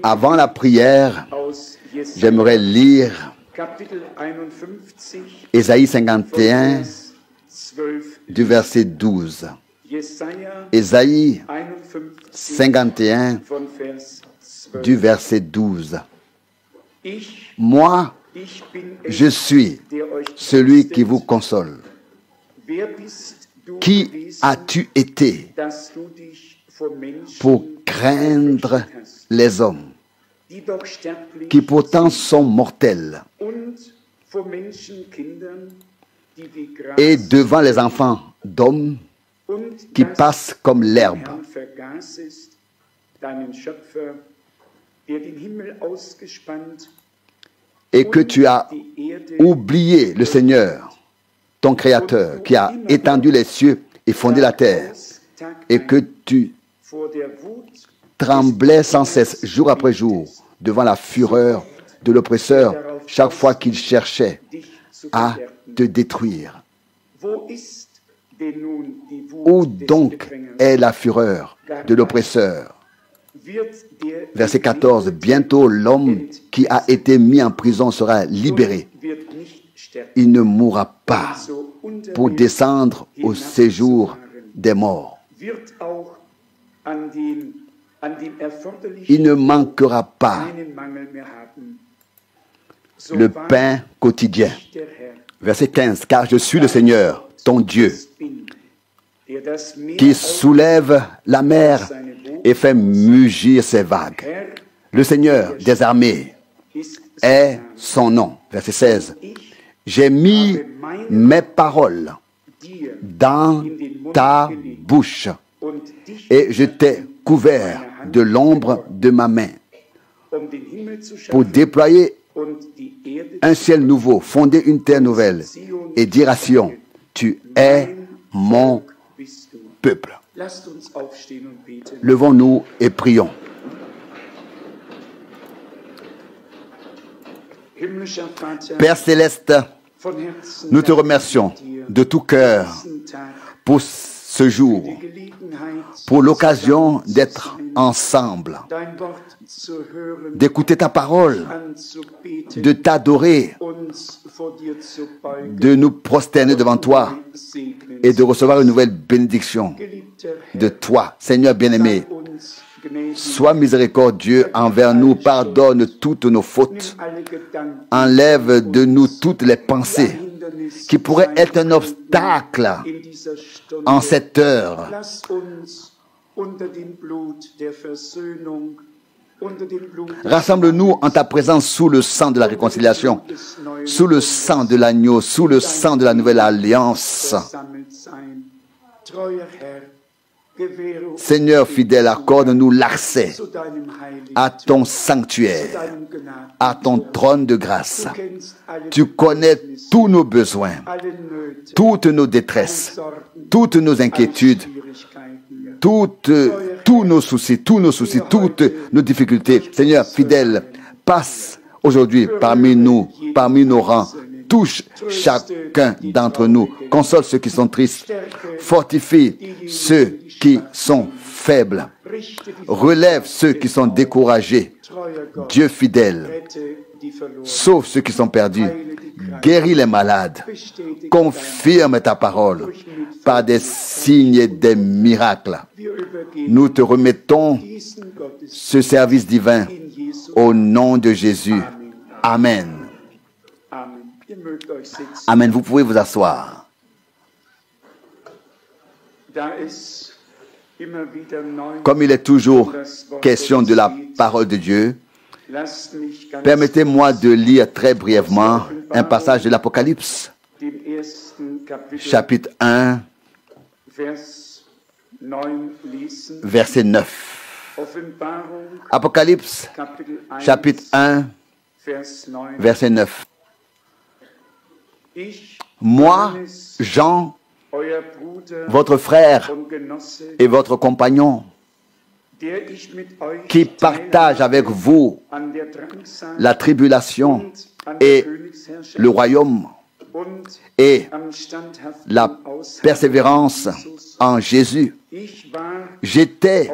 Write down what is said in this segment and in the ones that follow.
Avant la prière, j'aimerais lire Ésaïe 51 du verset 12. Ésaïe 51 du verset 12. Moi, je suis celui qui vous console. Qui as-tu été pour craindre les hommes, qui pourtant sont mortels, et devant les enfants d'hommes qui passent comme l'herbe? Et que tu as oublié le Seigneur, ton Créateur, qui a étendu les cieux et fondé la terre, et que tu tremblais sans cesse, jour après jour, devant la fureur de l'oppresseur, chaque fois qu'il cherchait à te détruire. Où donc est la fureur de l'oppresseur? Verset 14. Bientôt l'homme qui a été mis en prison sera libéré. Il ne mourra pas pour descendre au séjour des morts. Il ne manquera pas le pain quotidien. Verset 15. Car je suis le Seigneur, ton Dieu, qui soulève la mer et fait mugir ses vagues. Le Seigneur des armées est son nom. Verset 16. J'ai mis mes paroles dans ta bouche et je t'ai couvert de l'ombre de ma main pour déployer un ciel nouveau, fonder une terre nouvelle et dire à Sion, tu es mon peuple. Levons-nous et prions. Père céleste, nous te remercions de tout cœur pour ce jour, pour l'occasion d'être ensemble, d'écouter ta parole, de t'adorer, de nous prosterner devant toi et de recevoir une nouvelle bénédiction de toi. Seigneur bien-aimé, sois miséricordieux envers nous, pardonne toutes nos fautes, enlève de nous toutes les pensées qui pourraient être un obstacle en cette heure. Rassemble-nous en ta présence sous le sang de la réconciliation, sous le sang de l'agneau, sous le sang de la nouvelle alliance. Seigneur fidèle, accorde-nous l'accès à ton sanctuaire, à ton trône de grâce. Tu connais tous nos besoins, toutes nos détresses, toutes nos inquiétudes, tous nos soucis, toutes nos difficultés. Seigneur fidèle, passe aujourd'hui parmi nous, parmi nos rangs. Touche chacun d'entre nous. Console ceux qui sont tristes. Fortifie ceux qui sont faibles. Relève ceux qui sont découragés. Dieu fidèle, sauve ceux qui sont perdus. Guéris les malades. Confirme ta parole par des signes et des miracles. Nous te remettons ce service divin au nom de Jésus. Amen. Amen. Vous pouvez vous asseoir. Comme il est toujours question de la parole de Dieu, permettez-moi de lire très brièvement un passage de l'Apocalypse, chapitre 1, verset 9. Apocalypse, chapitre 1, verset 9. Moi, Jean, votre frère et votre compagnon, qui partage avec vous la tribulation et le royaume et la persévérance en Jésus. J'étais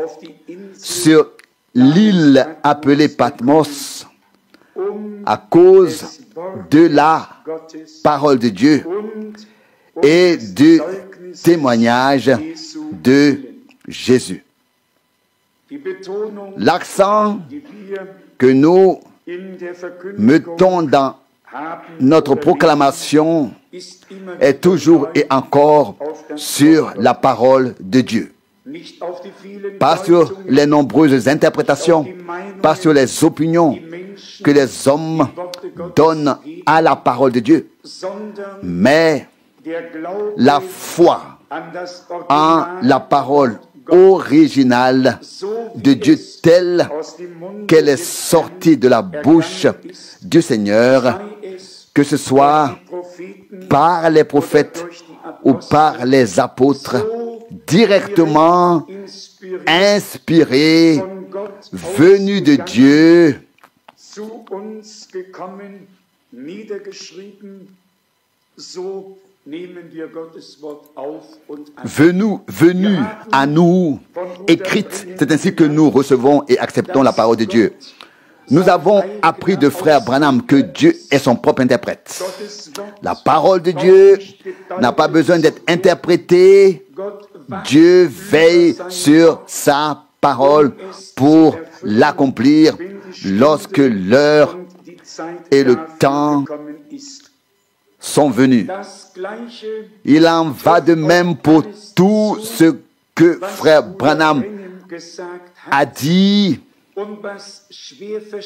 sur l'île appelée Patmos à cause de la parole de Dieu et du témoignage de Jésus. L'accent que nous mettons dans notre proclamation est toujours et encore sur la parole de Dieu. Pas sur les nombreuses interprétations, pas sur les opinions que les hommes donnent à la parole de Dieu, mais la foi en la parole originale de Dieu telle qu'elle est sortie de la bouche du Seigneur, que ce soit par les prophètes ou par les apôtres, directement inspirés, venus de Dieu, venus à nous, écrites. C'est ainsi que nous recevons et acceptons la parole de Dieu. Nous avons appris de frère Branham que Dieu est son propre interprète. La parole de Dieu n'a pas besoin d'être interprétée. Dieu veille sur sa parole pour l'accomplir lorsque l'heure et le temps sont venus. Il en va de même pour tout ce que frère Branham a dit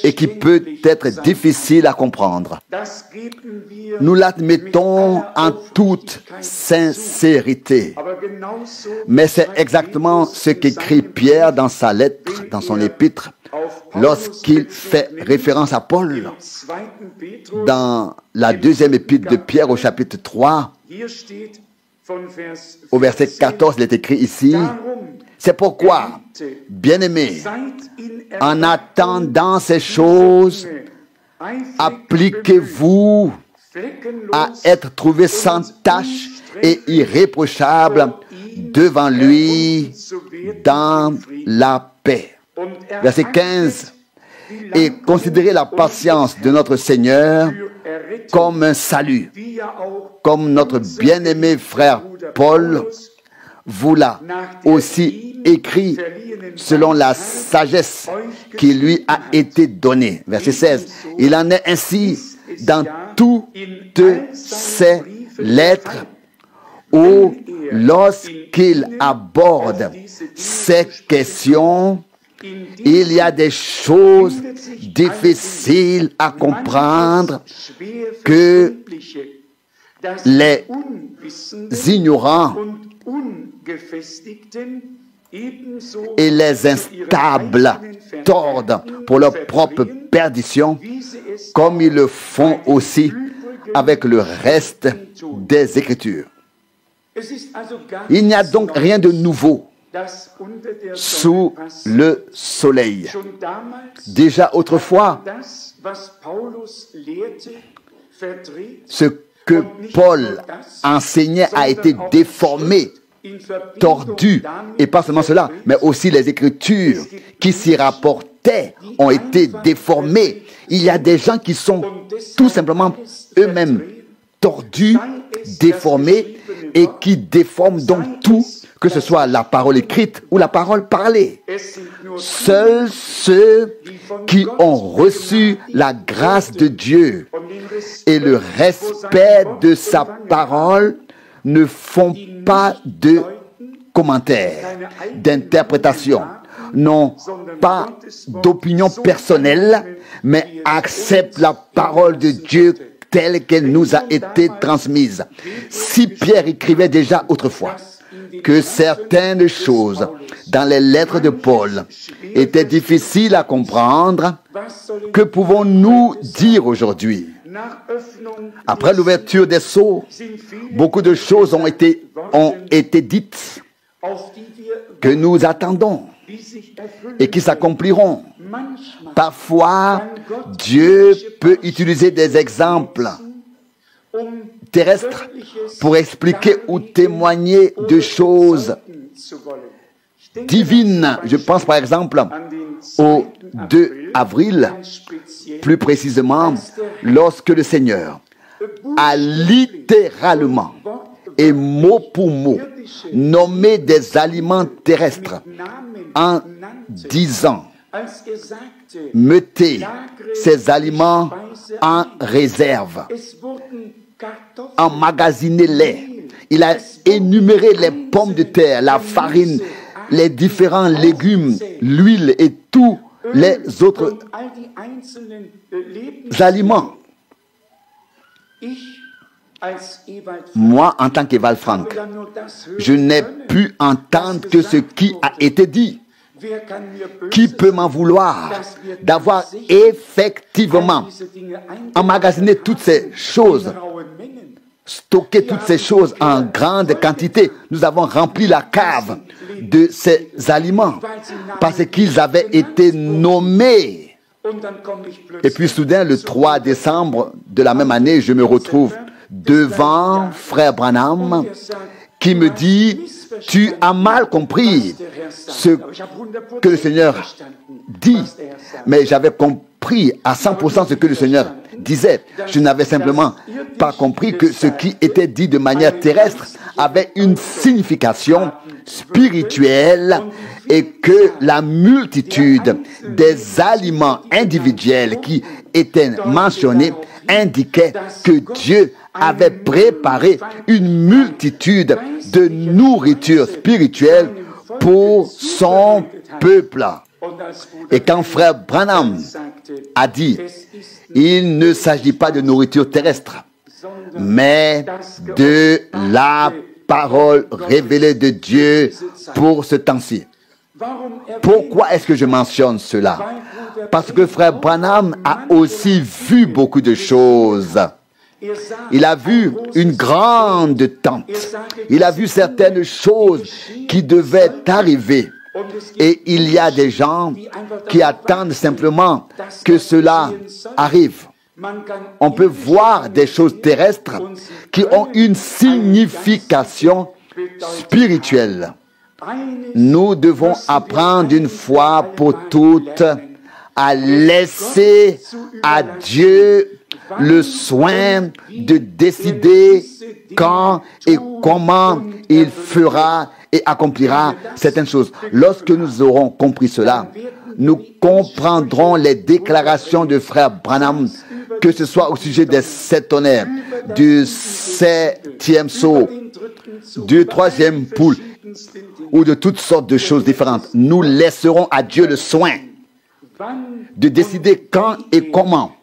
et qui peut être difficile à comprendre. Nous l'admettons en toute sincérité. Mais c'est exactement ce qu'écrit Pierre dans sa lettre, dans son épître, lorsqu'il fait référence à Paul. Dans la deuxième épître de Pierre au chapitre 3, au verset 14, il est écrit ici: c'est pourquoi, bien-aimés, en attendant ces choses, appliquez-vous à être trouvés sans tache et irréprochables devant lui dans la paix. Verset 15. Et considérez la patience de notre Seigneur comme un salut, comme notre bien-aimé frère Paul vous l'a aussi écrit selon la sagesse qui lui a été donnée. Verset 16. Il en est ainsi dans toutes ses lettres où, lorsqu'il aborde ces questions, il y a des choses difficiles à comprendre que les ignorants et les instables tordent pour leur propre perdition, comme ils le font aussi avec le reste des Écritures. Il n'y a donc rien de nouveau sous le soleil. Déjà autrefois, ce que Paul enseignait a été déformé, tordu, et pas seulement cela, mais aussi les Écritures qui s'y rapportaient ont été déformées. Il y a des gens qui sont tout simplement eux-mêmes tordus, déformés, et qui déforment donc tout, que ce soit la parole écrite ou la parole parlée. Seuls ceux qui ont reçu la grâce de Dieu et le respect de sa parole ne font pas de commentaires, d'interprétation, n'ont pas d'opinion personnelle, mais acceptent la parole de Dieu telle qu'elle nous a été transmise. Si Pierre écrivait déjà autrefois que certaines choses dans les lettres de Paul étaient difficiles à comprendre, que pouvons-nous dire aujourd'hui? Après l'ouverture des sceaux, beaucoup de choses ont été dites que nous attendons et qui s'accompliront. Parfois, Dieu peut utiliser des exemples terrestres pour expliquer ou témoigner de choses divine. Je pense par exemple au 2 avril, plus précisément, lorsque le Seigneur a littéralement et mot pour mot nommé des aliments terrestres en disant: mettez ces aliments en réserve, emmagasinez-les. Il a énuméré les pommes de terre, la farine, les différents légumes, l'huile et tous les autres aliments. Moi, en tant qu'Ewald Frank, je n'ai pu entendre que ce qui a été dit. Qui peut m'en vouloir d'avoir effectivement emmagasiné toutes ces choses, stocké toutes ces choses en grande quantité? Nous avons rempli la cave de ces aliments parce qu'ils avaient été nommés. Et puis soudain, le 3 décembre de la même année, je me retrouve devant frère Branham qui me dit: tu as mal compris ce que le Seigneur dit. Mais j'avais compris à 100% ce que le Seigneur disait. Je n'avais simplement pas compris que ce qui était dit de manière terrestre avait une signification spirituelle et que la multitude des aliments individuels qui étaient mentionnés indiquait que Dieu avait préparé une multitude de nourriture spirituelle pour son peuple. Et quand frère Branham a dit: il ne s'agit pas de nourriture terrestre, mais de la parole révélée de Dieu pour ce temps-ci. Pourquoi est-ce que je mentionne cela? Parce que frère Branham a aussi vu beaucoup de choses. Il a vu une grande tente. Il a vu certaines choses qui devaient arriver. Et il y a des gens qui attendent simplement que cela arrive. On peut voir des choses terrestres qui ont une signification spirituelle. Nous devons apprendre une fois pour toutes à laisser à Dieu le soin de décider quand et comment il fera et accomplira certaines choses. Lorsque nous aurons compris cela, nous comprendrons les déclarations de frère Branham, que ce soit au sujet des 7 tonnerres, du 7e sceau, du 3e poule, ou de toutes sortes de choses différentes. Nous laisserons à Dieu le soin de décider quand et comment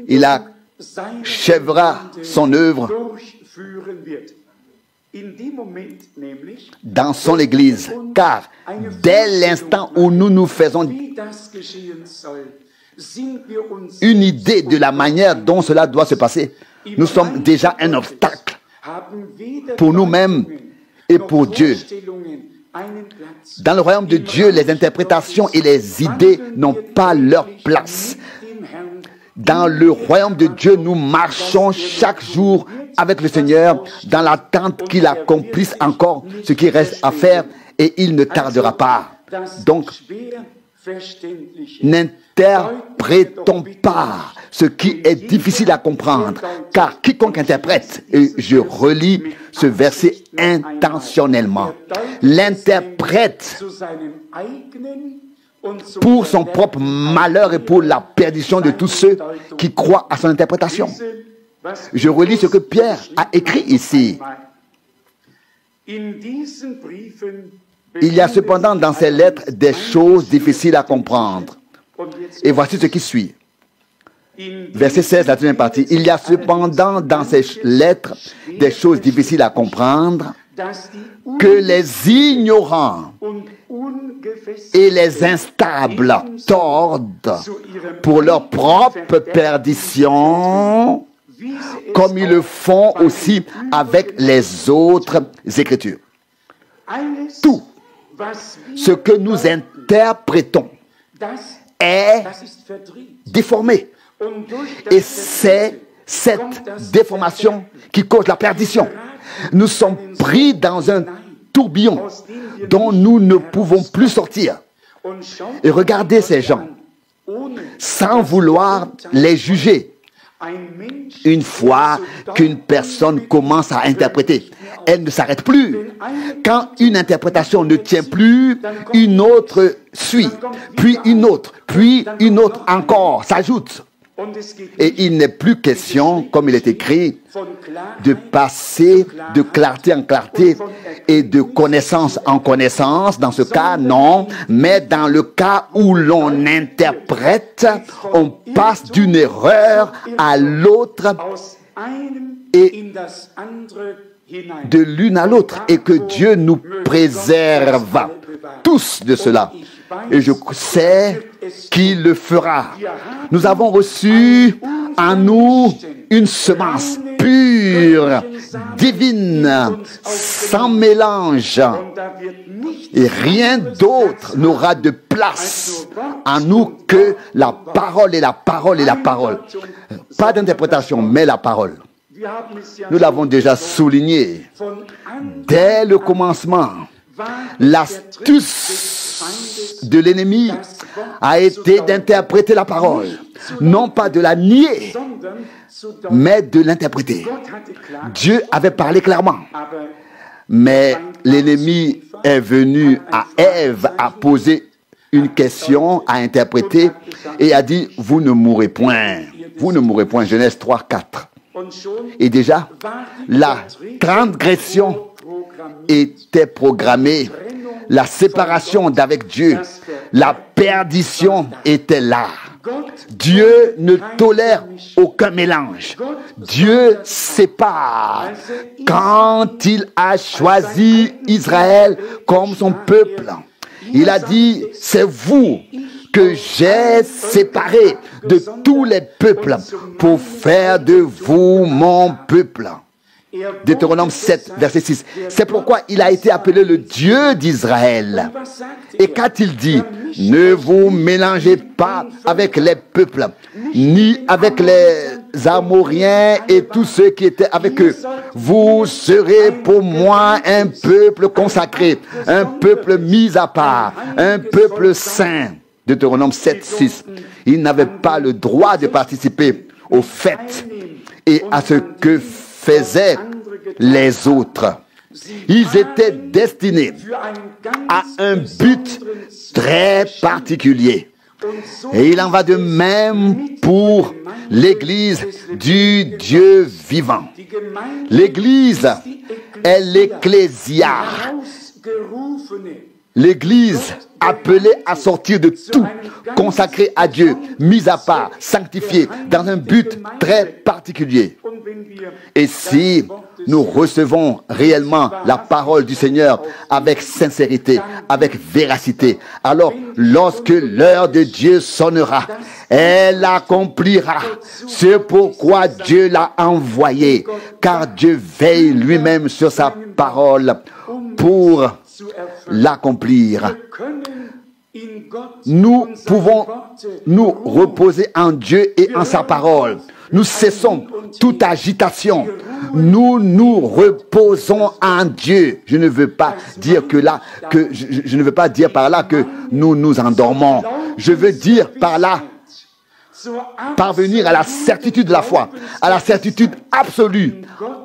il achèvera son œuvre dans son Église. Car dès l'instant où nous nous faisons une idée de la manière dont cela doit se passer, nous sommes déjà un obstacle pour nous-mêmes et pour Dieu. Dans le royaume de Dieu, les interprétations et les idées n'ont pas leur place. Dans le royaume de Dieu, nous marchons chaque jour avec le Seigneur dans l'attente qu'il accomplisse encore ce qui reste à faire, et il ne tardera pas. Donc, n'interprétons pas ce qui est difficile à comprendre, car quiconque interprète, et je relis ce verset intentionnellement, l'interprète pour son propre malheur et pour la perdition de tous ceux qui croient à son interprétation. Je relis ce que Pierre a écrit ici. Il y a cependant dans ces lettres des choses difficiles à comprendre. Et voici ce qui suit. Verset 16, la deuxième partie. Il y a cependant dans ces lettres des choses difficiles à comprendre que les ignorants et les instables tordent pour leur propre perdition, comme ils le font aussi avec les autres Écritures. Tout ce que nous interprétons est déformé. Et c'est cette déformation qui cause la perdition. Nous sommes pris dans un tourbillon dont nous ne pouvons plus sortir. Et regardez ces gens, sans vouloir les juger. Une fois qu'une personne commence à interpréter, elle ne s'arrête plus. Quand une interprétation ne tient plus, une autre suit, puis une autre encore s'ajoute. Et il n'est plus question, comme il est écrit, de passer de clarté en clarté et de connaissance en connaissance. Dans ce cas, non. Mais dans le cas où l'on interprète, on passe d'une erreur à l'autre et de l'une à l'autre. Et que Dieu nous préserve tous de cela. Et je sais qu'il le fera. Nous avons reçu en nous une semence pure, divine, sans mélange. Et rien d'autre n'aura de place en nous que la parole et la parole et la parole. Pas d'interprétation, mais la parole. Nous l'avons déjà souligné. Dès le commencement, l'astuce de l'ennemi a été d'interpréter la parole, non pas de la nier, mais de l'interpréter. Dieu avait parlé clairement, mais l'ennemi est venu à Ève à poser une question, à interpréter, et a dit, vous ne mourrez point. Vous ne mourrez point. Genèse 3, 4. Et déjà, la transgression était programmée. La séparation d'avec Dieu, la perdition était là. Dieu ne tolère aucun mélange. Dieu sépare. Quand il a choisi Israël comme son peuple, il a dit, c'est vous que j'ai séparé de tous les peuples pour faire de vous mon peuple. Deutéronome 7, verset 6. C'est pourquoi il a été appelé le Dieu d'Israël. Et quand il dit, ne vous mélangez pas avec les peuples, ni avec les Amoriens et tous ceux qui étaient avec eux. Vous serez pour moi un peuple consacré, un peuple mis à part, un peuple saint. Deutéronome 7, 6. Ils n'avaient pas le droit de participer aux fêtes et à ce que faisaient les autres. Ils étaient destinés à un but très particulier. Et il en va de même pour l'Église du Dieu vivant. L'Église est l'Ecclésia. L'Église appelée à sortir de tout, consacrée à Dieu, mise à part, sanctifiée, dans un but très particulier. Et si nous recevons réellement la parole du Seigneur avec sincérité, avec véracité, alors lorsque l'heure de Dieu sonnera, elle accomplira ce pourquoi Dieu l'a envoyé, car Dieu veille lui-même sur sa parole pour l'accomplir. Nous pouvons nous reposer en Dieu et en sa parole. Nous cessons toute agitation. Nous nous reposons en Dieu. Je ne veux pas dire je ne veux pas dire par là que nous nous endormons. Je veux dire par là parvenir à la certitude de la foi, à la certitude absolue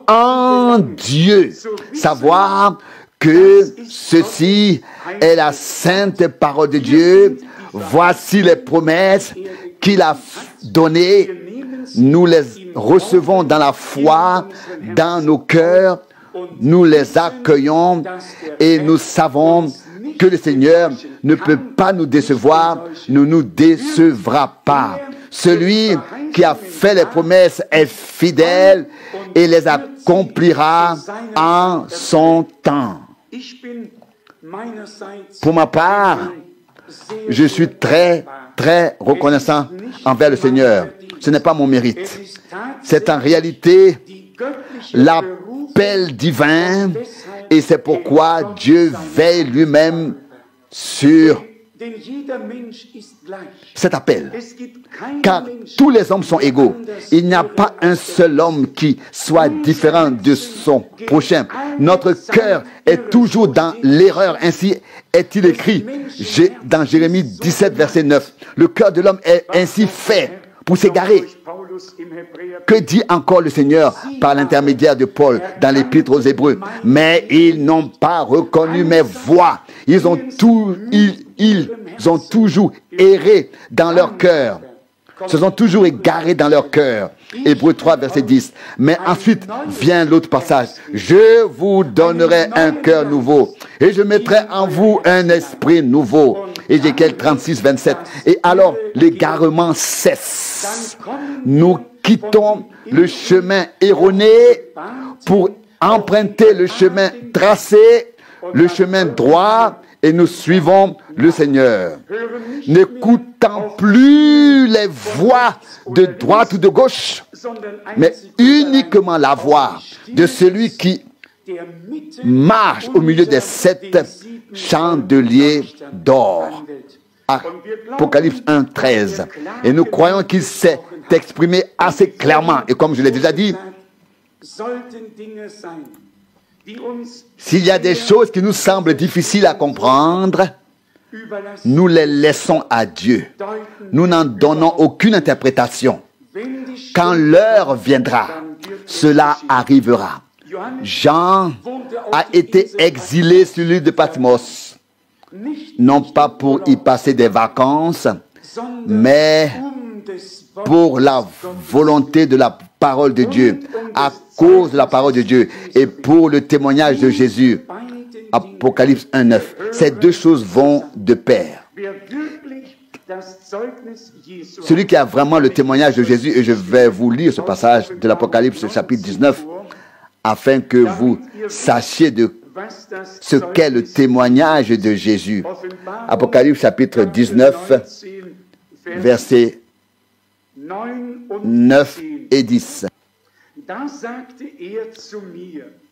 en Dieu. Savoir que ceci est la sainte parole de Dieu. Voici les promesses qu'il a données. Nous les recevons dans la foi, dans nos cœurs. Nous les accueillons et nous savons que le Seigneur ne peut pas nous décevoir, ne nous décevra pas. Celui qui a fait les promesses est fidèle et les accomplira en son temps. Pour ma part, je suis très, très reconnaissant envers le Seigneur. Ce n'est pas mon mérite. C'est en réalité l'appel divin et c'est pourquoi Dieu veille lui-même sur cet appel. Car tous les hommes sont égaux. Il n'y a pas un seul homme qui soit différent de son prochain. Notre cœur est toujours dans l'erreur. Ainsi est-il écrit dans Jérémie 17, verset 9. Le cœur de l'homme est ainsi fait pour s'égarer. Que dit encore le Seigneur par l'intermédiaire de Paul dans l'Épître aux Hébreux? Mais ils n'ont pas reconnu mes voies. Ils ont toujours erré dans leur cœur. Se sont toujours égarés dans leur cœur. Hébreux 3, verset 10. Mais ensuite vient l'autre passage. Je vous donnerai un cœur nouveau et je mettrai en vous un esprit nouveau. Ézéchiel 36, 27. Et alors l'égarement cesse. Nous quittons le chemin erroné pour emprunter le chemin tracé, le chemin droit, et nous suivons le Seigneur. N'écoutant plus les voix de droite ou de gauche, mais uniquement la voix de celui qui marche au milieu des 7 chandeliers d'or. Apocalypse 1, 13. Et nous croyons qu'il s'est exprimé assez clairement. Et comme je l'ai déjà dit, s'il y a des choses qui nous semblent difficiles à comprendre, nous les laissons à Dieu. Nous n'en donnons aucune interprétation. Quand l'heure viendra, cela arrivera. Jean a été exilé sur l'île de Patmos, non pas pour y passer des vacances, mais pour la volonté de la parole de Dieu, à cause de la parole de Dieu et pour le témoignage de Jésus. Apocalypse 1, 9. Ces deux choses vont de pair. Celui qui a vraiment le témoignage de Jésus, et je vais vous lire ce passage de l'Apocalypse chapitre 19, afin que vous sachiez de ce qu'est le témoignage de Jésus. Apocalypse chapitre 19, versets 9 et 10.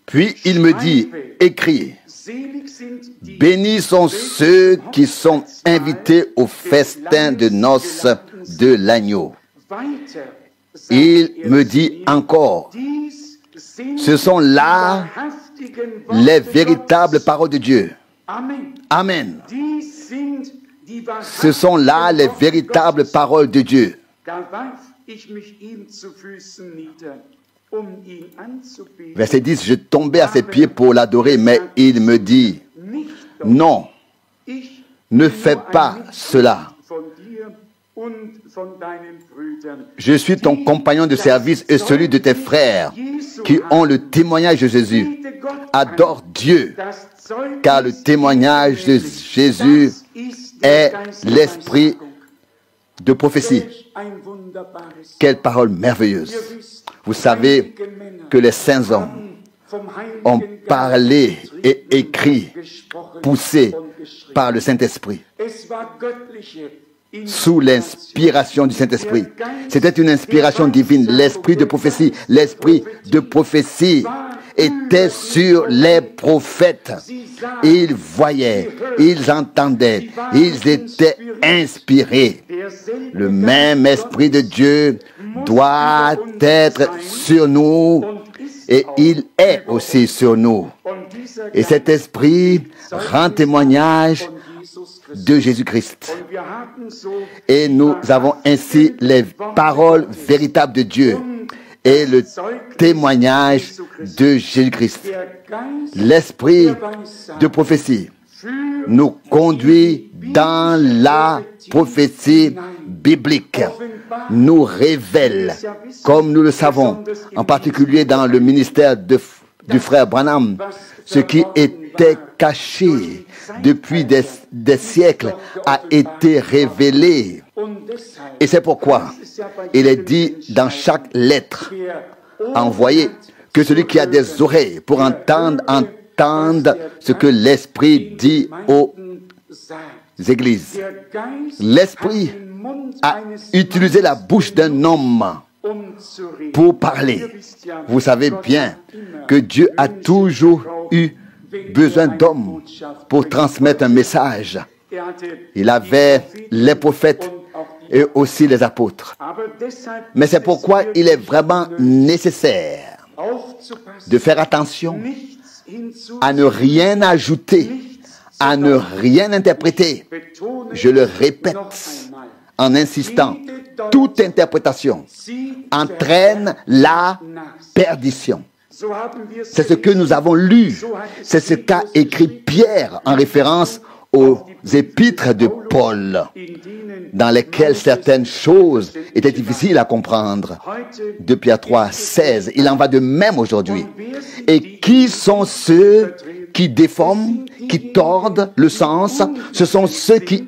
Puis il me dit, écris, bénis sont ceux qui sont invités au festin de noces de l'agneau. Il me dit encore, ce sont là les véritables paroles de Dieu. Amen. Ce sont là les véritables paroles de Dieu. Verset 10, je tombais à ses pieds pour l'adorer, mais il me dit, non, ne fais pas cela. Je suis ton compagnon de service et celui de tes frères qui ont le témoignage de Jésus. Adore Dieu, car le témoignage de Jésus est l'esprit de prophétie. Quelle parole merveilleuse. Vous savez que les saints hommes ont parlé et écrit, poussés par le Saint-Esprit, sous l'inspiration du Saint-Esprit. C'était une inspiration divine. L'esprit de prophétie était sur les prophètes. Ils voyaient, ils entendaient, ils étaient inspirés. Le même Esprit de Dieu doit être sur nous et il est aussi sur nous. Et cet Esprit rend témoignage de Jésus-Christ. Et nous avons ainsi les paroles véritables de Dieu et le témoignage de Jésus-Christ. L'esprit de prophétie nous conduit dans la prophétie biblique, nous révèle, comme nous le savons, en particulier dans le ministère du frère Branham, ce qui était caché depuis des siècles a été révélé. Et c'est pourquoi il est dit dans chaque lettre envoyée que celui qui a des oreilles pour entendre, entende ce que l'Esprit dit aux églises. L'Esprit a utilisé la bouche d'un homme pour parler. Vous savez bien que Dieu a toujours eu besoin d'hommes pour transmettre un message. Il avait les prophètes et aussi les apôtres. Mais c'est pourquoi il est vraiment nécessaire de faire attention à ne rien ajouter, à ne rien interpréter. Je le répète en insistant, toute interprétation entraîne la perdition. C'est ce que nous avons lu, c'est ce qu'a écrit Pierre en référence aux épîtres de Paul, dans lesquelles certaines choses étaient difficiles à comprendre. 2 Pierre 3, 16. Il en va de même aujourd'hui. Et qui sont ceux qui déforment, qui tordent le sens? Ce sont ceux qui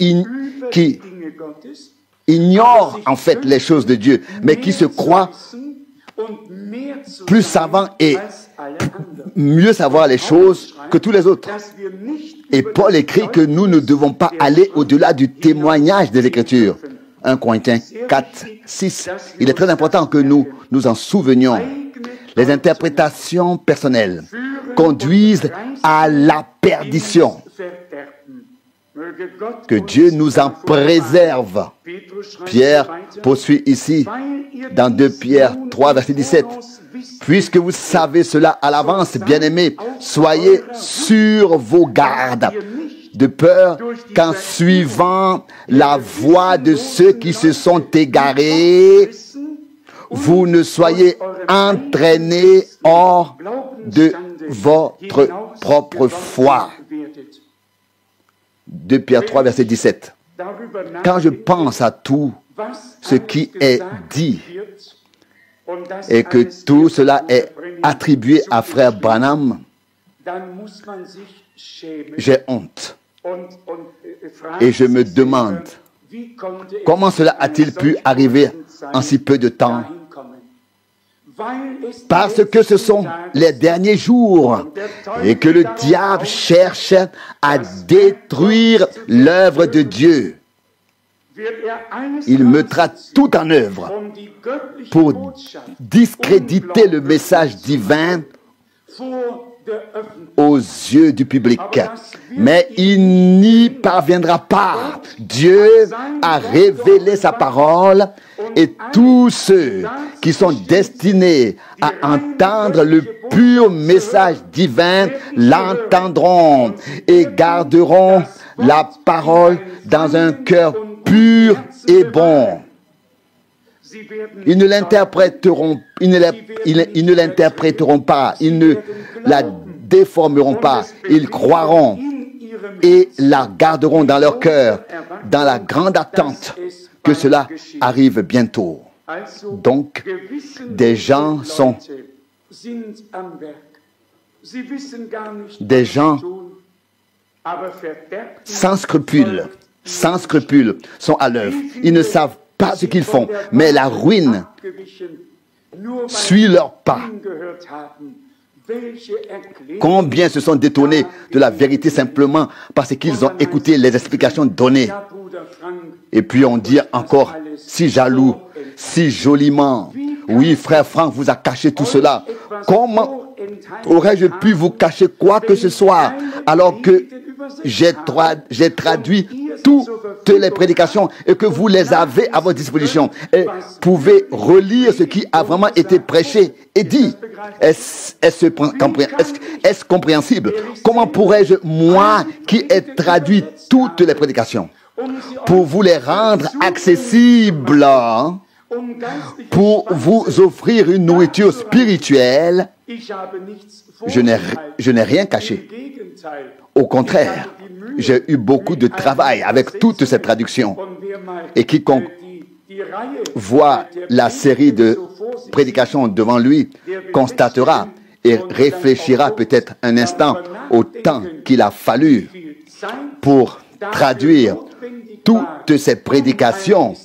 ignorent en fait les choses de Dieu, mais qui se croient plus savants et mieux savoir les choses que tous les autres. Et Paul écrit que nous ne devons pas aller au-delà du témoignage des Écritures. 1 Corinthiens 4, 6. Il est très important que nous nous en souvenions. Les interprétations personnelles conduisent à la perdition. Que Dieu nous en préserve. Pierre poursuit ici dans 2 Pierre 3, verset 17. Puisque vous savez cela à l'avance, bien-aimés, soyez sur vos gardes, de peur qu'en suivant la voie de ceux qui se sont égarés, vous ne soyez entraînés hors de votre propre foi. 2 Pierre 3, verset 17. Quand je pense à tout ce qui est dit et que tout cela est attribué à frère Branham, j'ai honte. Et je me demande, comment cela a-t-il pu arriver en si peu de temps? Parce que ce sont les derniers jours et que le diable cherche à détruire l'œuvre de Dieu. Il mettra tout en œuvre pour discréditer le message divin aux yeux du public. Mais il n'y parviendra pas. Dieu a révélé sa parole et tous ceux qui sont destinés à entendre le pur message divin l'entendront et garderont la parole dans un cœur pur et bon. Ils ne l'interpréteront, ils ne l'interpréteront pas, ils ne la déformeront pas, ils croiront et la garderont dans leur cœur, dans la grande attente que cela arrive bientôt. Donc, des gens sont sans scrupules sont à l'œuvre. Ils ne savent pas ce qu'ils font, mais la ruine suit leurs pas. Combien se sont détournés de la vérité simplement parce qu'ils ont écouté les explications données. Et puis on dit encore, si jaloux, si joliment, oui, frère Franck vous a caché tout cela. Comment aurais-je pu vous cacher quoi que ce soit alors que j'ai traduit toutes les prédications et que vous les avez à votre disposition et pouvez relire ce qui a vraiment été prêché et dit. Est-ce compréhensible? Comment pourrais-je, moi qui ai traduit toutes les prédications, pour vous les rendre accessibles, pour vous offrir une nourriture spirituelle, je n'ai rien caché. Au contraire, j'ai eu beaucoup de travail avec toutes ces traductions. Et quiconque voit la série de prédications devant lui constatera et réfléchira peut-être un instant au temps qu'il a fallu pour traduire toutes ces prédications.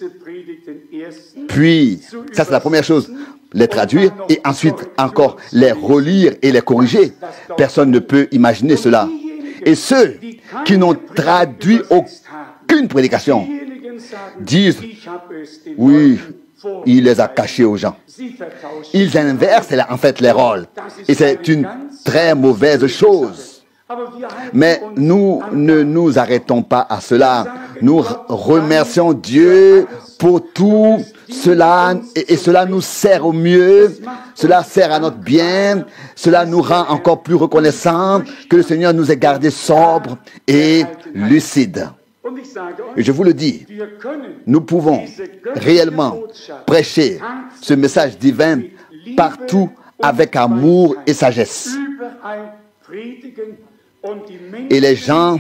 Puis, ça c'est la première chose, les traduire et ensuite encore les relire et les corriger. Personne ne peut imaginer cela. Et ceux qui n'ont traduit aucune prédication disent, oui, il les a cachés aux gens. Ils inversent en fait les rôles. Et c'est une très mauvaise chose. Mais nous ne nous arrêtons pas à cela. Nous remercions Dieu pour tout cela et cela nous sert au mieux. Cela sert à notre bien. Cela nous rend encore plus reconnaissants que le Seigneur nous ait gardés sobres et lucides. Et je vous le dis, nous pouvons réellement prêcher ce message divin partout avec amour et sagesse. Et les gens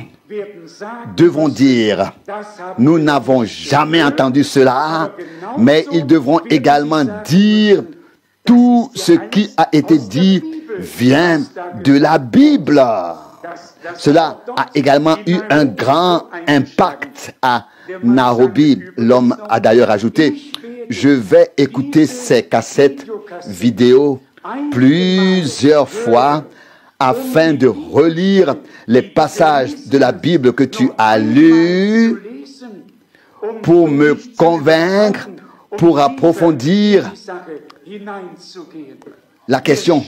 devront dire, nous n'avons jamais entendu cela, mais ils devront également dire, tout ce qui a été dit vient de la Bible. Cela a également eu un grand impact à Nairobi. L'homme a d'ailleurs ajouté, je vais écouter ces cassettes vidéo plusieurs fois afin de relire les passages de la Bible que tu as lus pour me convaincre, pour approfondir la question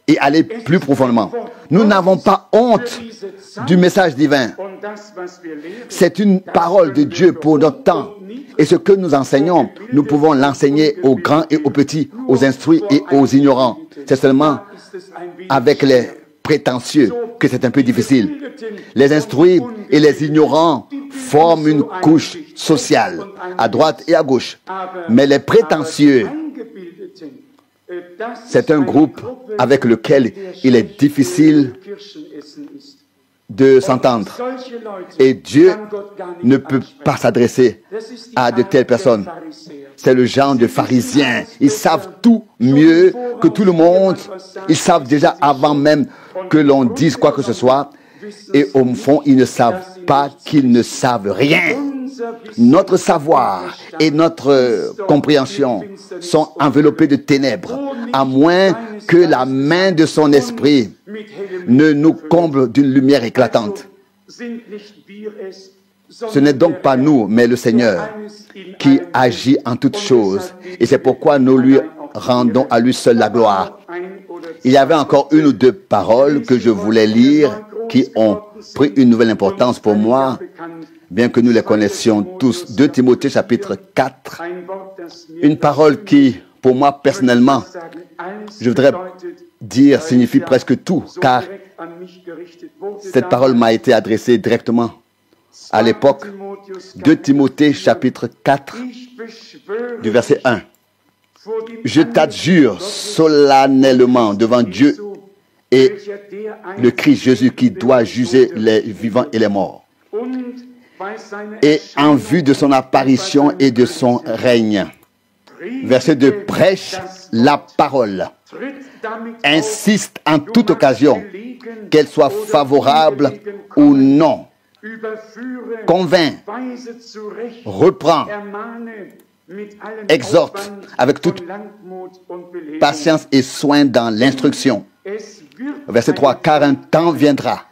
et aller plus profondément. Nous n'avons pas honte du message divin. C'est une parole de Dieu pour notre temps. Et ce que nous enseignons, nous pouvons l'enseigner aux grands et aux petits, aux instruits et aux ignorants. C'est seulement avec les prétentieux que c'est un peu difficile. Les instruits et les ignorants forment une couche sociale, à droite et à gauche. Mais les prétentieux, c'est un groupe avec lequel il est difficile de s'entendre. Et Dieu ne peut pas s'adresser à de telles personnes. C'est le genre de pharisiens. Ils savent tout mieux que tout le monde. Ils savent déjà avant même que l'on dise quoi que ce soit. Et au fond, ils ne savent pas qu'ils ne savent rien. Notre savoir et notre compréhension sont enveloppés de ténèbres, à moins que la main de son esprit ne nous comble d'une lumière éclatante. Ce n'est donc pas nous, mais le Seigneur qui agit en toutes choses. Et c'est pourquoi nous lui rendons à lui seul la gloire. Il y avait encore une ou deux paroles que je voulais lire qui ont pris une nouvelle importance pour moi, bien que nous les connaissions tous. 2 Timothée chapitre 4, une parole qui, pour moi personnellement, je voudrais dire signifie presque tout, car cette parole m'a été adressée directement à l'époque. 2 Timothée chapitre 4, du verset 1. Je t'adjure solennellement devant Dieu et le Christ Jésus qui doit juger les vivants et les morts, et en vue de son apparition et de son règne. Verset 2. Prêche la parole. Insiste en toute occasion, qu'elle soit favorable ou non. Convainc, reprend, exhorte avec toute patience et soin dans l'instruction. Verset 3. Car un temps viendra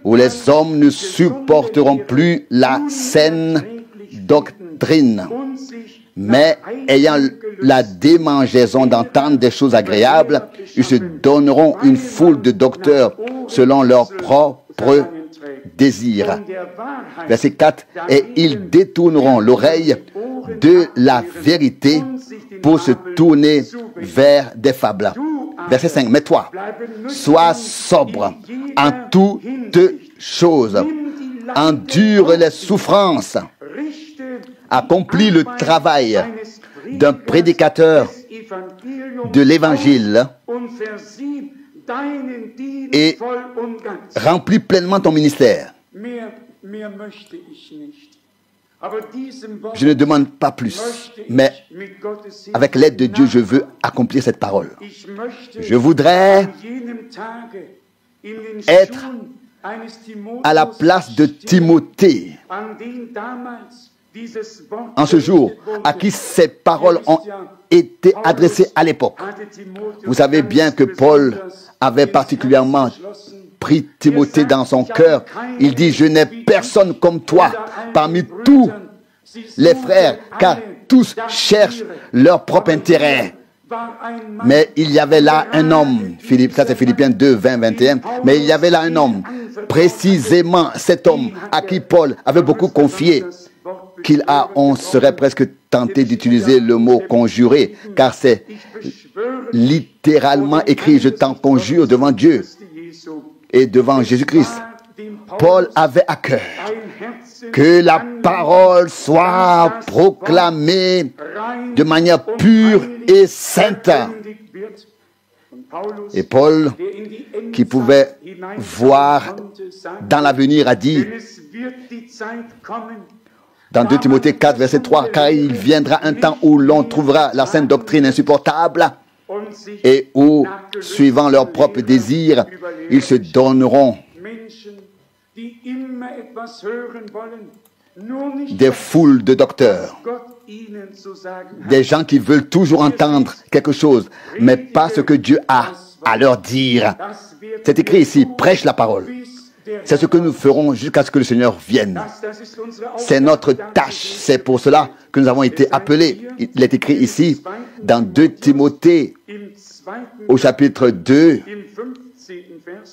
où les hommes ne supporteront plus la saine doctrine, mais ayant la démangeaison d'entendre des choses agréables, ils se donneront une foule de docteurs selon leur propre désir. Verset 4. Et ils détourneront l'oreille de la vérité pour se tourner vers des fables. Verset 5. Mais toi, sois sobre en toutes choses, endure les souffrances, accomplis le travail d'un prédicateur de l'Évangile et remplis pleinement ton ministère. Je ne demande pas plus, mais avec l'aide de Dieu, je veux accomplir cette parole. Je voudrais être à la place de Timothée, en ce jour, à qui ces paroles ont été adressées à l'époque. Vous savez bien que Paul avait particulièrement pris Timothée dans son cœur. Il dit, je n'ai personne comme toi parmi tous les frères, car tous cherchent leur propre intérêt. Mais il y avait là un homme, ça c'est Philippiens 2, 20, 21, mais il y avait là un homme, précisément cet homme à qui Paul avait beaucoup confié, on serait presque tenté d'utiliser le mot conjurer, car c'est littéralement écrit, je t'en conjure devant Dieu et devant Jésus-Christ. Paul avait à cœur que la parole soit proclamée de manière pure et sainte. Et Paul, qui pouvait voir dans l'avenir, a dit dans 2 Timothée 4, verset 3, « Car il viendra un temps où l'on trouvera la sainte doctrine insupportable et où, suivant leurs propres désirs, ils se donneront des foules de docteurs, des gens qui veulent toujours entendre quelque chose, mais pas ce que Dieu a à leur dire. » C'est écrit ici, prêche la parole. C'est ce que nous ferons jusqu'à ce que le Seigneur vienne. C'est notre tâche. C'est pour cela que nous avons été appelés. Il est écrit ici, dans 2 Timothée, au chapitre 2,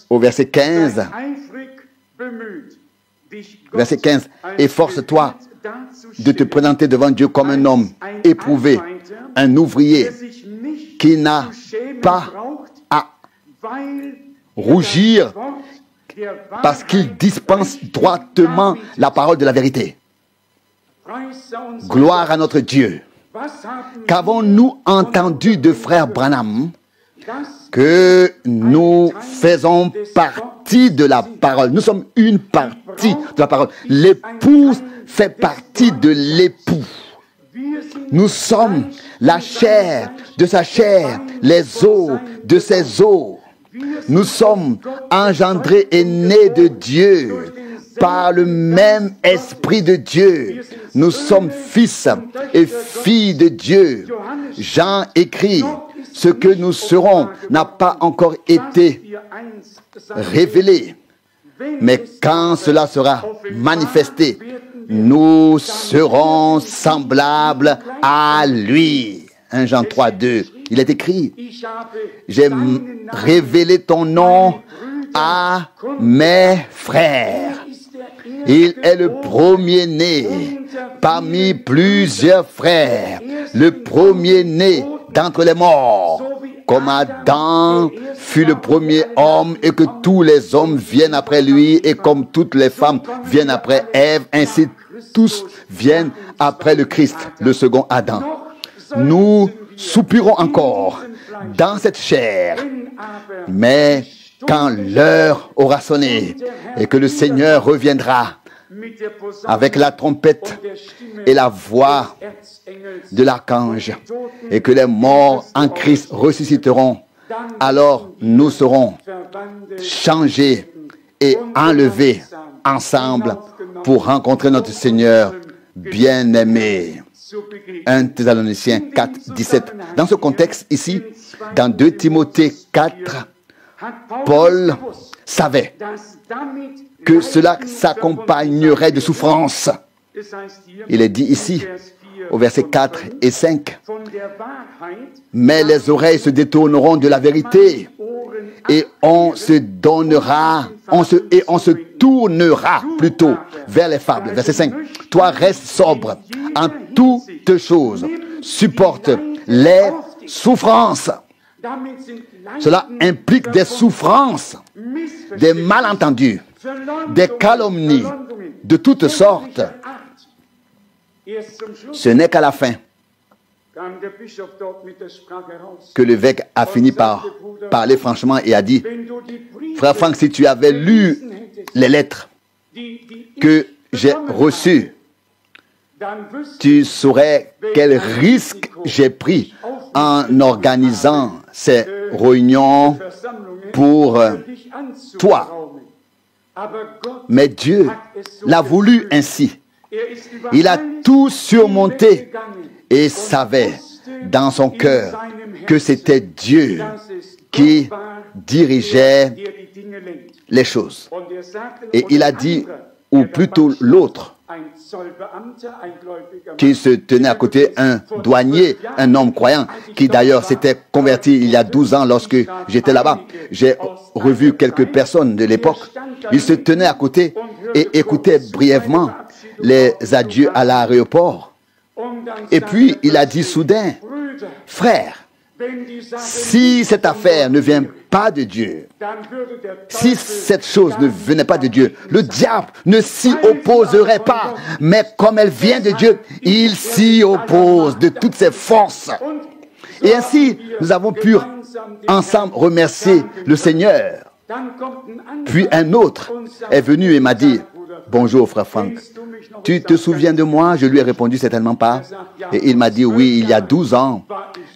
au verset 15. Verset 15. « Efforce-toi de te présenter devant Dieu comme un homme éprouvé, un ouvrier qui n'a pas à rougir parce qu'il dispense droitement la parole de la vérité. » Gloire à notre Dieu. Qu'avons-nous entendu de frère Branham? Que nous faisons partie de la parole. Nous sommes une partie de la parole. L'épouse fait partie de l'époux. Nous sommes la chair de sa chair, les os de ses os. Nous sommes engendrés et nés de Dieu par le même Esprit de Dieu. Nous sommes fils et filles de Dieu. Jean écrit, ce que nous serons n'a pas encore été révélé. Mais quand cela sera manifesté, nous serons semblables à lui. 1 Jean 3, 2. Il est écrit, j'ai révélé ton nom à mes frères. Il est le premier-né parmi plusieurs frères, le premier-né d'entre les morts. Comme Adam fut le premier homme et que tous les hommes viennent après lui et comme toutes les femmes viennent après Ève, ainsi tous viennent après le Christ, le second Adam. Nous soupirons encore dans cette chair, mais quand l'heure aura sonné et que le Seigneur reviendra avec la trompette et la voix de l'archange et que les morts en Christ ressusciteront, alors nous serons changés et enlevés ensemble pour rencontrer notre Seigneur bien-aimé. 1 Thessaloniciens 4, 17. Dans ce contexte ici, dans 2 Timothée 4, Paul savait que cela s'accompagnerait de souffrances. Il est dit ici, au verset 4 et 5, « Mais les oreilles se détourneront de la vérité, et on se tournera plutôt vers les fables. » Verset 5, « Toi reste sobre en toutes choses, supporte les souffrances. » Cela implique des souffrances, des malentendus, des calomnies de toutes sortes. Ce n'est qu'à la fin que l'évêque a fini par parler franchement et a dit, « Frère Franck, si tu avais lu les lettres que j'ai reçues, tu saurais quel risque j'ai pris en organisant ces réunions pour toi. Mais Dieu l'a voulu ainsi. Il a tout surmonté et savait dans son cœur que c'était Dieu qui dirigeait les choses. Et il a dit, ou plutôt l'autre, qui se tenait à côté, un douanier, un homme croyant, qui d'ailleurs s'était converti il y a 12 ans lorsque j'étais là-bas. J'ai revu quelques personnes de l'époque. Il se tenait à côté et écoutait brièvement les adieux à l'aéroport. Et puis il a dit soudain, « Frère, si cette affaire ne vient pas de Dieu, si cette chose ne venait pas de Dieu, le diable ne s'y opposerait pas. Mais comme elle vient de Dieu, il s'y oppose de toutes ses forces. » Et ainsi, nous avons pu ensemble remercier le Seigneur. Puis un autre est venu et m'a dit, « Bonjour, frère Franck. Tu te souviens de moi ?» Je lui ai répondu, « Certainement pas. » Et il m'a dit, « Oui, il y a 12 ans,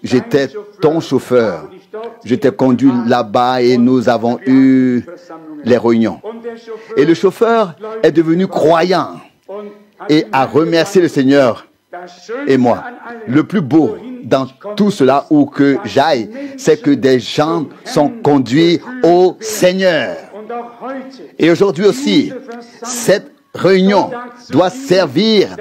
j'étais ton chauffeur. Je t'ai conduit là-bas et nous avons eu les réunions. » Et le chauffeur est devenu croyant et a remercié le Seigneur et moi. Le plus beau dans tout cela, où que j'aille, c'est que des gens sont conduits au Seigneur. Et aujourd'hui aussi, cette réunion doit servir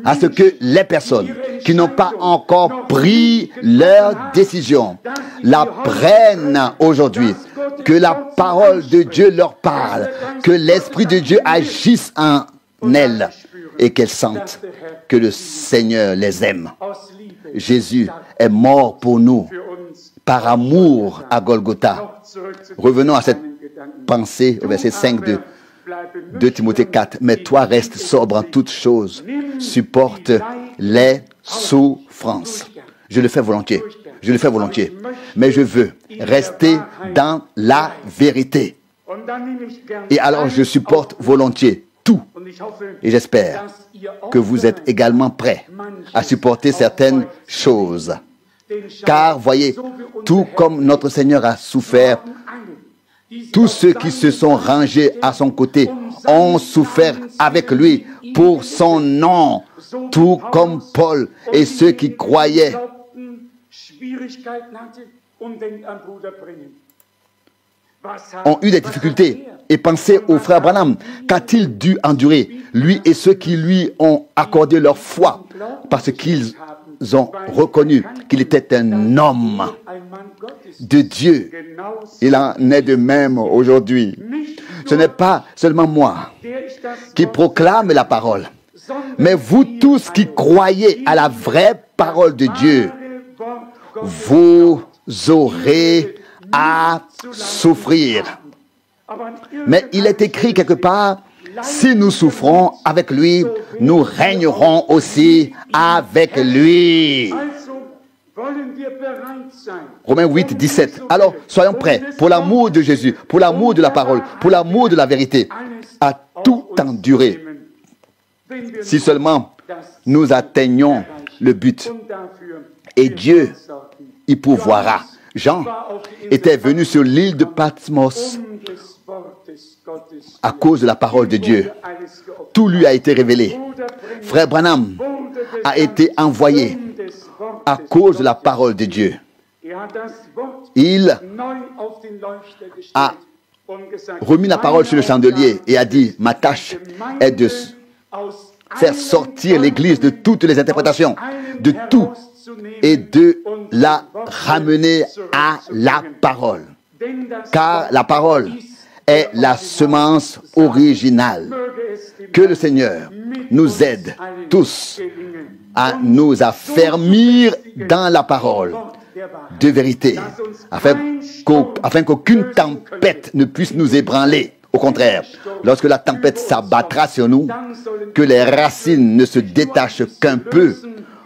à ce que les personnes qui n'ont pas encore pris leur décision la prennent aujourd'hui, que la parole de Dieu leur parle, que l'Esprit de Dieu agisse en elles et qu'elles sentent que le Seigneur les aime. Jésus est mort pour nous par amour à Golgotha. Revenons à cette pensée au verset 5 de 2 Timothée 4. « Mais toi reste sobre en toutes choses, supporte les souffrances. » Je le fais volontiers, je le fais volontiers, mais je veux rester dans la vérité. Et alors je supporte volontiers tout. Et j'espère que vous êtes également prêts à supporter certaines choses. Car voyez, tout comme notre Seigneur a souffert, tous ceux qui se sont rangés à son côté ont souffert avec lui pour son nom, tout comme Paul et ceux qui croyaient ont eu des difficultés. Et pensez au frère Branham, qu'a-t-il dû endurer, lui et ceux qui lui ont accordé leur foi, parce qu'ils ont reconnu qu'il était un homme de Dieu. Il en est de même aujourd'hui. Ce n'est pas seulement moi qui proclame la parole, mais vous tous qui croyez à la vraie parole de Dieu, vous aurez à souffrir. Mais il est écrit quelque part, si nous souffrons avec lui, nous régnerons aussi avec lui. Romains 8, 17. Alors, soyons prêts pour l'amour de Jésus, pour l'amour de la parole, pour l'amour de la vérité, à tout endurer. Si seulement nous atteignons le but. Et Dieu y pourvoira. Jean était venu sur l'île de Patmos à cause de la parole de Dieu. Tout lui a été révélé. Frère Branham a été envoyé à cause de la parole de Dieu. Il a remis la parole sur le chandelier et a dit, ma tâche est de faire sortir l'Église de toutes les interprétations, de tout, et de la ramener à la parole. Car la parole est la semence originale. Que le Seigneur nous aide tous à nous affermir dans la parole de vérité, afin qu'aucune tempête ne puisse nous ébranler. Au contraire, lorsque la tempête s'abattra sur nous, que les racines ne se détachent qu'un peu,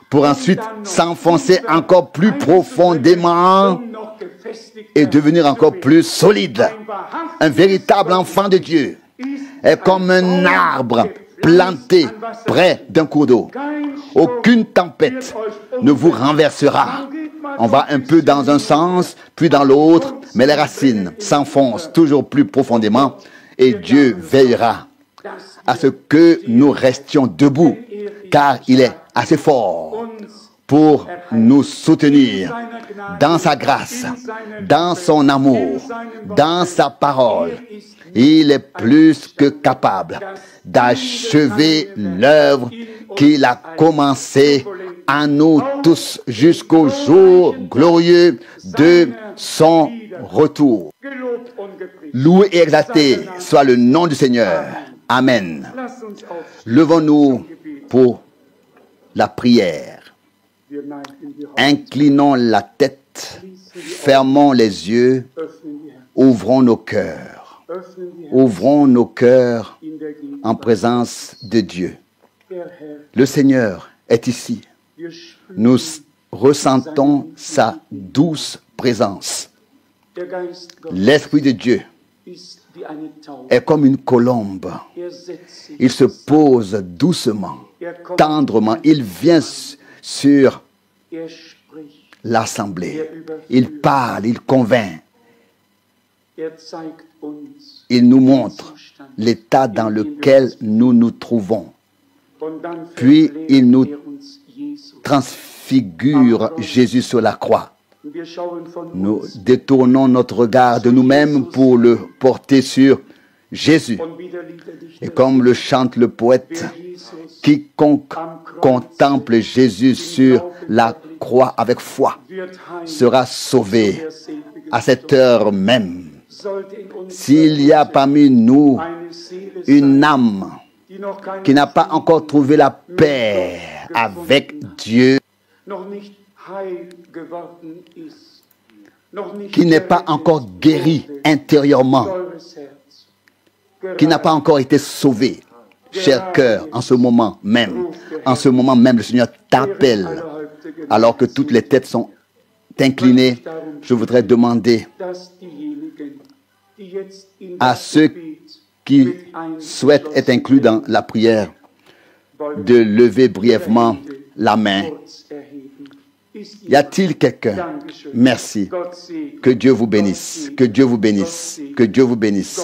pour ensuite s'enfoncer encore plus profondément et devenir encore plus solide. Un véritable enfant de Dieu est comme un arbre planté près d'un cours d'eau. Aucune tempête ne vous renversera. On va un peu dans un sens, puis dans l'autre, mais les racines s'enfoncent toujours plus profondément et Dieu veillera à ce que nous restions debout, car il est assez fort pour nous soutenir dans sa grâce, dans son amour, dans sa parole. Il est plus que capable d'achever l'œuvre qu'il a commencée à nous tous jusqu'au jour glorieux de son retour. Loué et exalté soit le nom du Seigneur. Amen. Levons-nous pour la prière. Inclinons la tête, fermons les yeux, ouvrons nos cœurs. Ouvrons nos cœurs en présence de Dieu. Le Seigneur est ici. Nous ressentons sa douce présence. L'Esprit de Dieu est comme une colombe. Il se pose doucement, tendrement. Il vient sur l'assemblée. Il parle, il convainc. Il nous montre l'état dans lequel nous nous trouvons. Puis il nous transfigure Jésus sur la croix. Nous détournons notre regard de nous-mêmes pour le porter sur Jésus. Et comme le chante le poète, quiconque contemple Jésus sur la croix avec foi sera sauvé à cette heure même. S'il y a parmi nous une âme qui n'a pas encore trouvé la paix avec Dieu, qui n'est pas encore guéri intérieurement, qui n'a pas encore été sauvé, cher cœur, en ce moment même, le Seigneur t'appelle. Alors que toutes les têtes sont inclinées, je voudrais demander à ceux qui souhaitent être inclus dans la prière de lever brièvement la main. Y a-t-il quelqu'un? Merci. Que Dieu vous bénisse. Que Dieu vous bénisse. Que Dieu vous bénisse.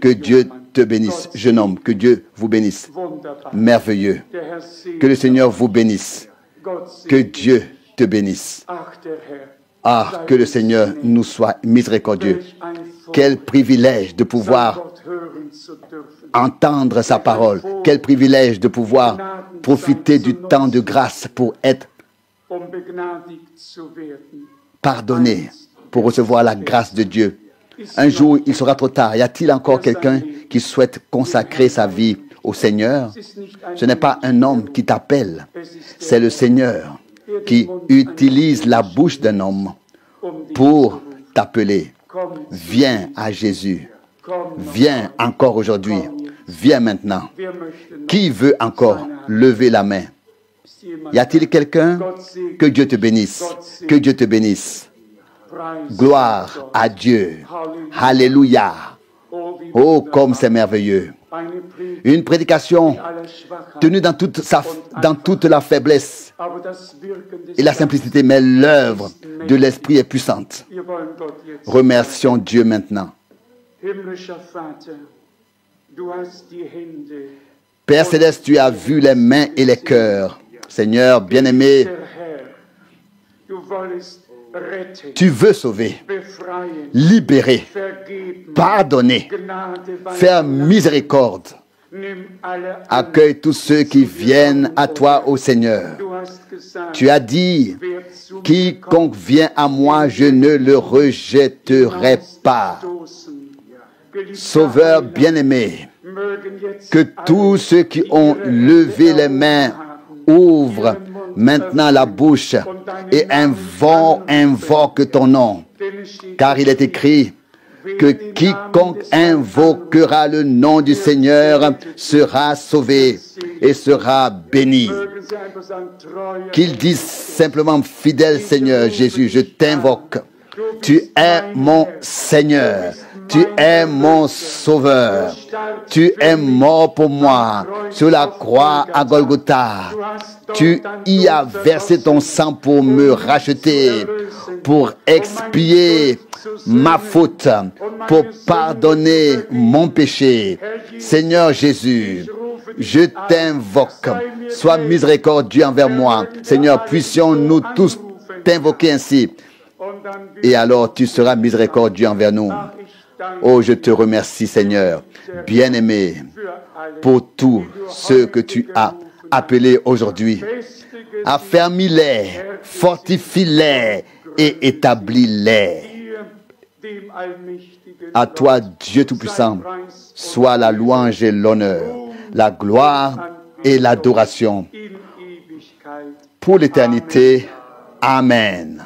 Que Dieu te bénisse, jeune homme. Que Dieu vous bénisse. Merveilleux. Que le Seigneur vous bénisse. Que Dieu te bénisse. Ah, que le Seigneur nous soit miséricordieux. Quel privilège de pouvoir entendre sa parole. Quel privilège de pouvoir profiter du temps de grâce pour être pardonné, pour recevoir la grâce de Dieu. Un jour, il sera trop tard. Y a-t-il encore quelqu'un qui souhaite consacrer sa vie au Seigneur? Ce n'est pas un homme qui t'appelle, c'est le Seigneur qui utilise la bouche d'un homme pour t'appeler. Viens à Jésus. Viens encore aujourd'hui. Viens maintenant. Qui veut encore lever la main? Y a-t-il quelqu'un? Que Dieu te bénisse. Que Dieu te bénisse. Gloire à Dieu. Alléluia. Oh, comme c'est merveilleux. Une prédication tenue dans toute la faiblesse et la simplicité, mais l'œuvre de l'Esprit est puissante. Remercions Dieu maintenant. Père Céleste, tu as vu les mains et les cœurs. Seigneur bien-aimé, tu veux sauver, libérer, pardonner, faire miséricorde. Accueille tous ceux qui viennent à toi, ô Seigneur. Tu as dit, quiconque vient à moi, je ne le rejetterai pas. Sauveur bien-aimé, que tous ceux qui ont levé les mains ouvrent maintenant la bouche et invoque ton nom. Car il est écrit que quiconque invoquera le nom du Seigneur sera sauvé et sera béni. Qu'il dise simplement, fidèle Seigneur Jésus, je t'invoque. Tu es mon Seigneur. Tu es mon sauveur. Tu es mort pour moi sur la croix à Golgotha. Tu y as versé ton sang pour me racheter, pour expier ma faute, pour pardonner mon péché. Seigneur Jésus, je t'invoque. Sois miséricordieux envers moi. Seigneur, puissions-nous tous t'invoquer ainsi. Et alors tu seras miséricordieux envers nous. Oh, je te remercie, Seigneur, bien-aimé, pour tout ce que tu as appelé aujourd'hui. Affermis-les, fortifie-les et établis-les. À toi, Dieu Tout-Puissant, soit la louange et l'honneur, la gloire et l'adoration pour l'éternité. Amen.